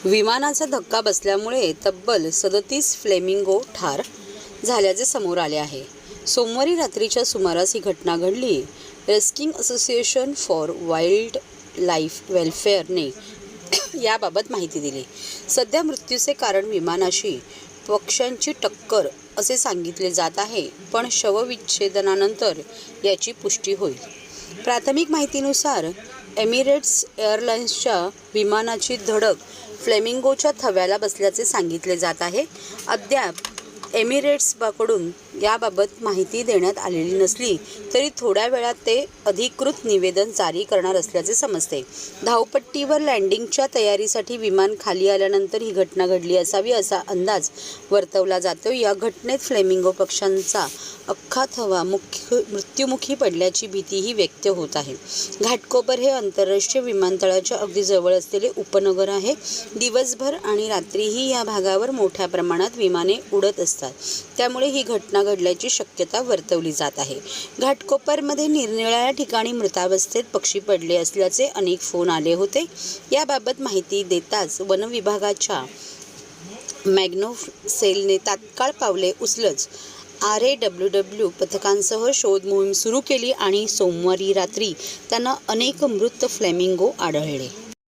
विमानाचा धक्का बसल्यामुळे तब्बल 37 फ्लेमिंगो ठार झाल्याचे समोर आले आहे. सोमवारी रात्रीच्या सुमारास ही घटना घडली. Rescue association for wildlife वेलफेअरने याबाबत माहिती दिली. सध्या मृत्यूचे कारण विमानाशी पक्ष्यांची टक्कर असे सांगितले जात आहे, पण शवविच्छेदनानंतर याची पुष्टी होईल. प्राथमिक माहितीनुसार एमिरेट्स एअरलाइन्सच्या विमानाची धडक फ्लेमिंगोच्या थव्याला बसल्याचे सांगितले जात आहे. अद्याप एमिरेट्सकडून याबाबत माहिती देण्यात आलेली नसली तरी थोड्या वेळात ते अधिकृत निवेदन जारी करणार असल्याचे समजते. धावपट्टीवर लँडिंगच्या तयारीसाठी विमान खाली आल्यानंतर ही घटना घडली असावी असा अंदाज वर्तवला जातो. या घटनेत फ्लेमिंगो पक्ष्यांचा अख्खा थवा मृत्युमुखी पडल्याची भीतीही व्यक्त होत आहे. घाटकोपर हे आंतरराष्ट्रीय विमानतळाच्या अगदी जवळ असलेले उपनगर आहे. दिवसभर आणि रात्रीही या भागावर मोठ्या प्रमाणात विमाने उडत असतात, त्यामुळे ही घटना घडल्याची शक्यता वर्तवली जात आहे. घाटकोपरमध्ये निरनिराळ्या ठिकाणी मृतावस्थेत पक्षी पडले असल्याचे अनेक फोन आले होते. याबाबत माहिती देताच वनविभागाच्या मॅग्नो सेलने तात्काळ पावले उचलत RAWW पथकांसह शोध मोहीम सुरू केली आणि सोमवारी रात्री त्यांना अनेक मृत फ्लेमिंगो आढळले.